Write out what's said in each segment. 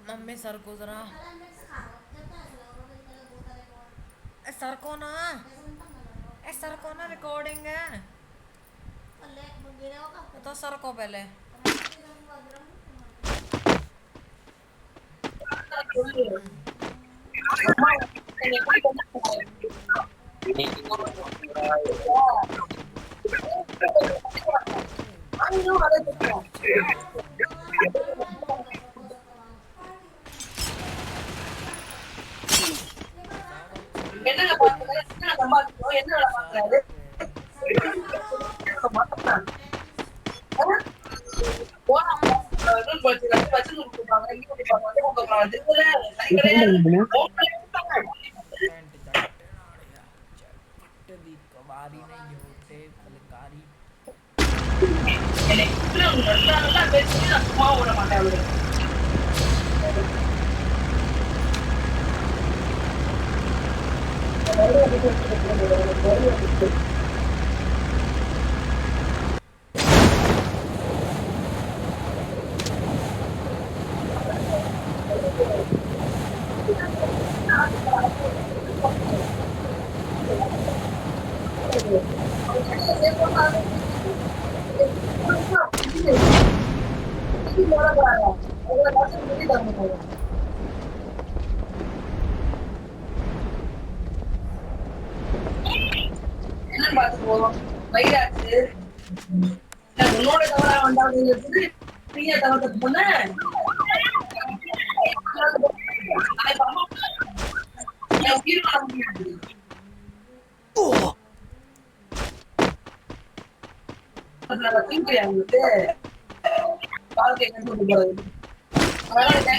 Mummy sir को जरा sir को ना सर को ना रिकॉर्डिंग है तो सर को पहले என்னங்க பாக்குற என்ன சம்பாதிக்கிறோம் என்ன வேலை பாக்குறாரு कवारी नहीं होते फलकारी நல்லா நல்லா பேசி நான் சும்மா விட மாட்டேன் அவரு என்னன்னு பாத்துக்குவோம் வயிறாச்சு உன்னோட தவறா வந்தாங்க நீங்க தவறத்துக்கு முன்ன உங்களுக்கு வாழ்க்கை கண்டு போறது அதனால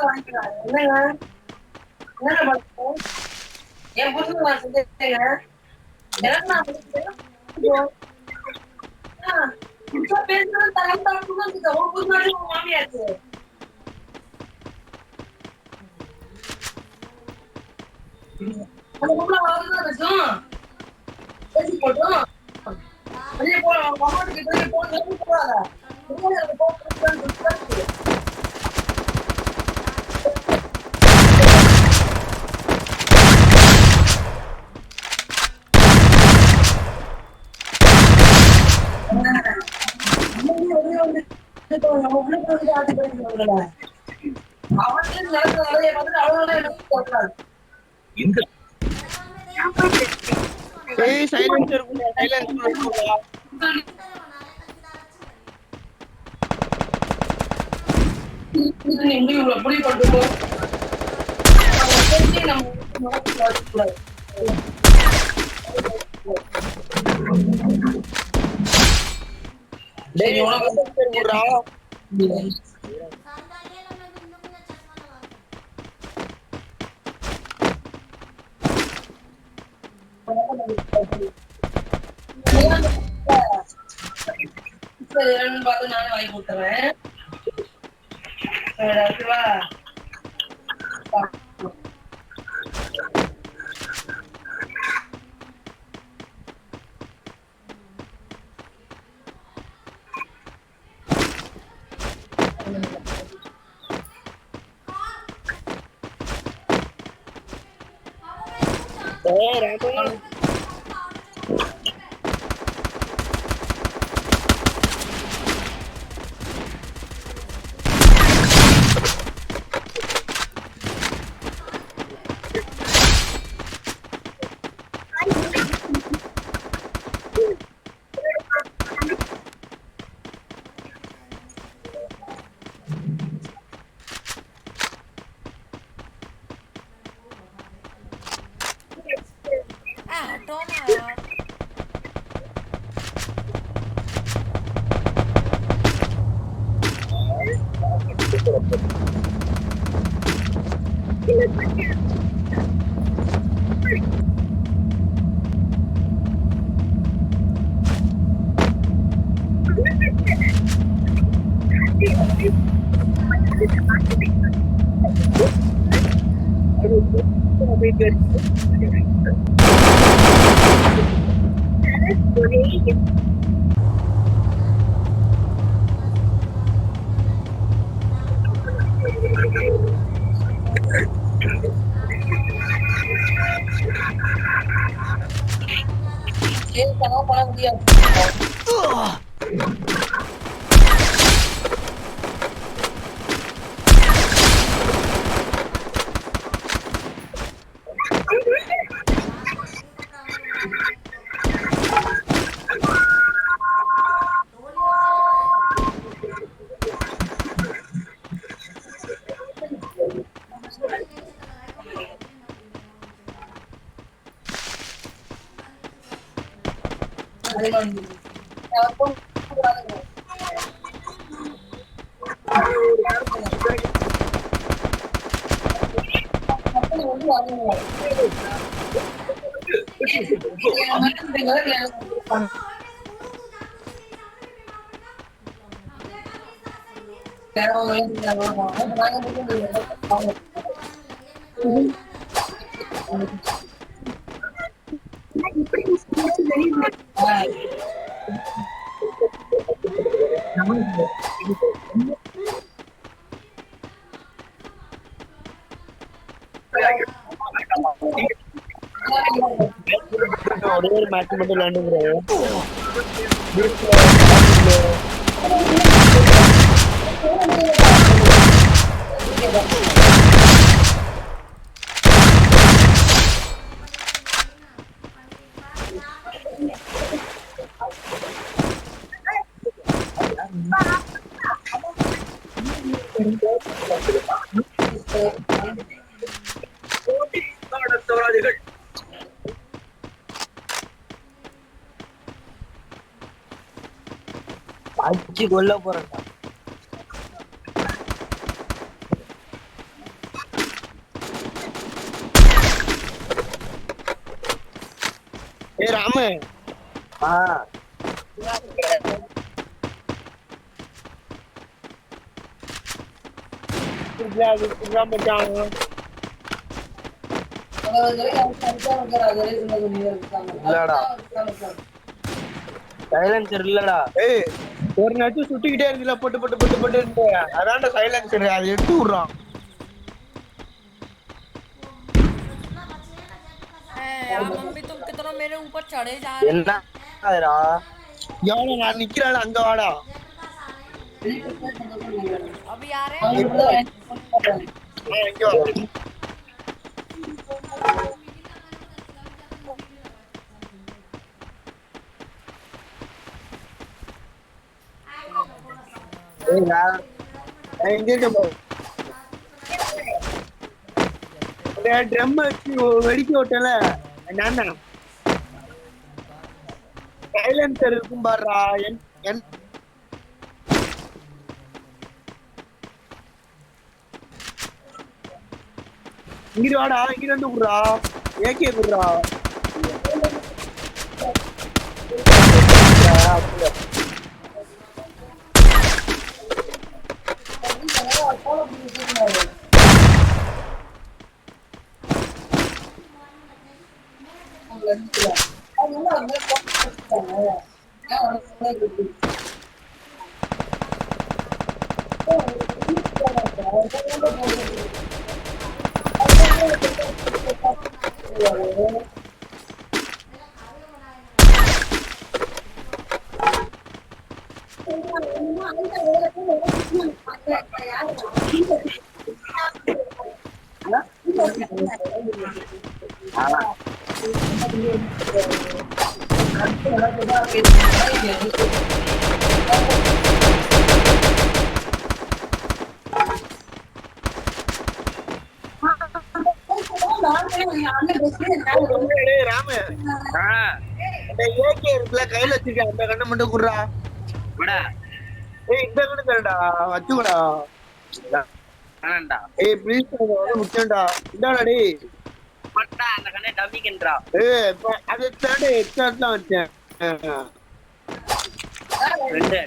வாங்கிக்கிறாங்க என்னங்க என்ன என் புருஷன் நான் செஞ்சேங்க எனக்கு நான் பேசுறது தரம் தரப்புன்னு ஒரு புருஷனாடி உங்க மாமியாச்சு அந்த பொண்ணு வளர்ந்துதான் பேசும் பேசி போட்டோம் வெளியே போ அம்மாட்டுக்கு வெளியே போன்னு போடாத புடி கொண்டு பார்த்து நானே வாங்கி கொடுத்துறேன் கேட்கணும் பண்ண முடியாது. ஒரே ஒரு மேட்ச் மட்டும் விளையாண்டுக்கிறேன். அடிச்சு கொல்ல போறேன்டா. ஏ ராமு, இல்லடா சைலன்சர் இல்லடா. ஏய் ஒரு நேரத்துக்கு சுட்டிக்கிட்டே இருக்குல்ல, போட்டு போட்டு போட்டு போட்டு அதான்டா சைலன்சர். அதை எடுத்து விடுறான். यार मम्मी तुम कितना मेरे ऊपर चढ़े जा रहे हो? என்னடா எவன நான் நிக்கிறேன் அங்க வாடா. अभी आ रहे हैं? இங்க வா. ட்ரம் வச்சு வெடிக்க விட்டல நானா சைலன்சர் இருக்கும் பாருடா. இங்க வாடா, இங்க வந்து குடுறா, ஏகே குடுறா. கையில வச்சிருக்க அந்த கண்ணை மட்டும் குடுறா. ஏய் இந்த கண்ணு தரடா, வச்சுக்கடா. ஏய் ப்ளீஸ் முக்கியம்டா. இந்தாடா டேய் அந்த கண்ணை டம்பிங்கன்றா. ஏய் அது தானே எக்ஸ்ட்ரா வச்சேன். ரெண்டு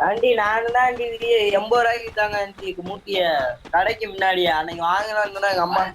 ஆண்டி நானு தான் ஆண்டி 80 ரூபாய்க்கு தாங்க ஆண்டி மூட்டிய கடைக்கு முன்னாடியா அன்னைக்கு வாங்கலாம்னு எங்க அம்மா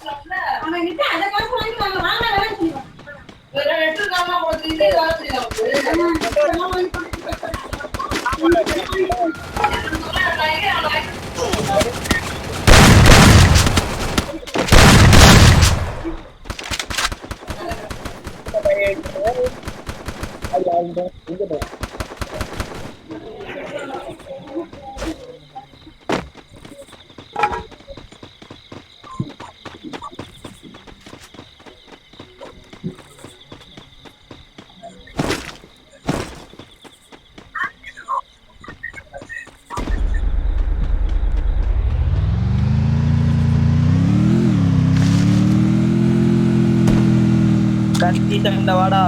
கத்தி தண்ட வாடா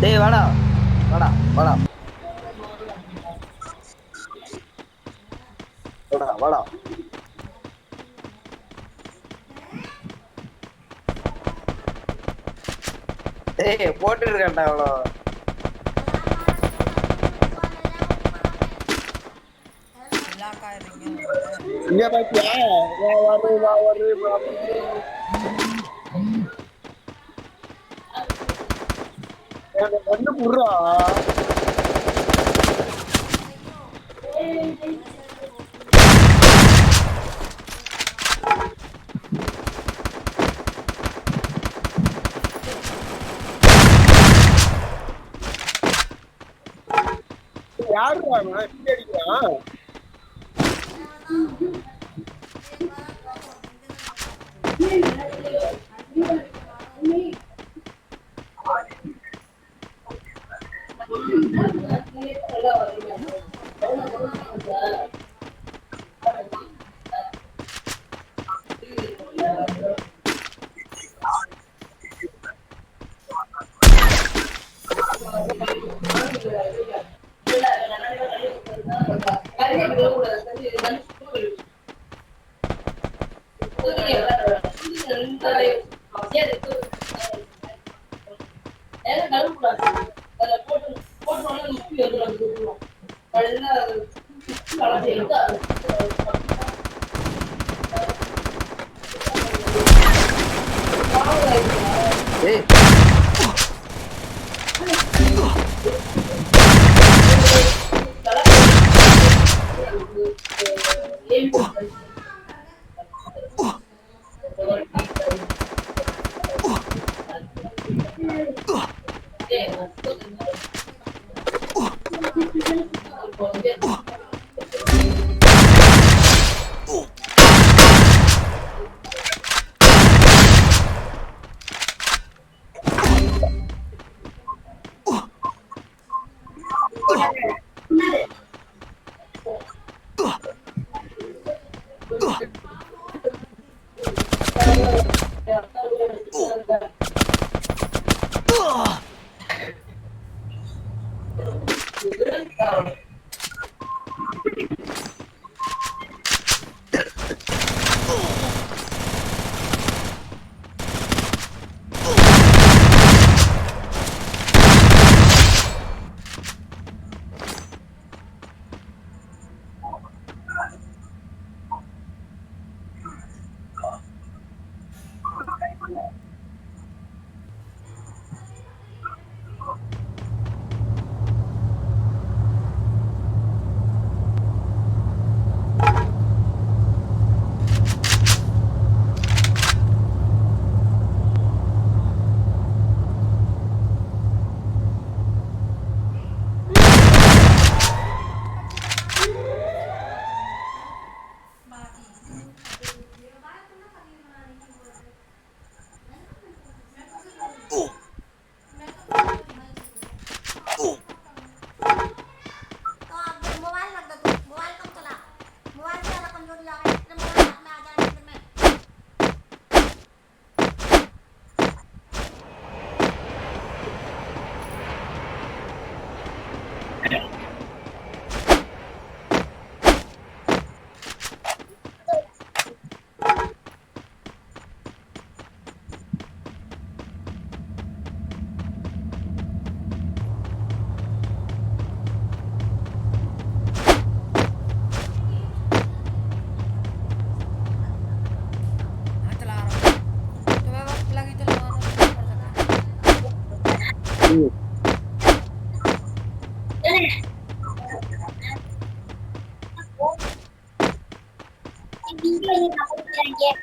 டேய் வாடா வாடா வாடா வாடா வாடா டேய் போட்டுருக்கேன்டா அவ்வளோ இங்க பாத்தியா வந்து புடுறா யாருடா இங்க அடிக்கிறான் ஏய் வீடியோ நான் போட்டுறேன்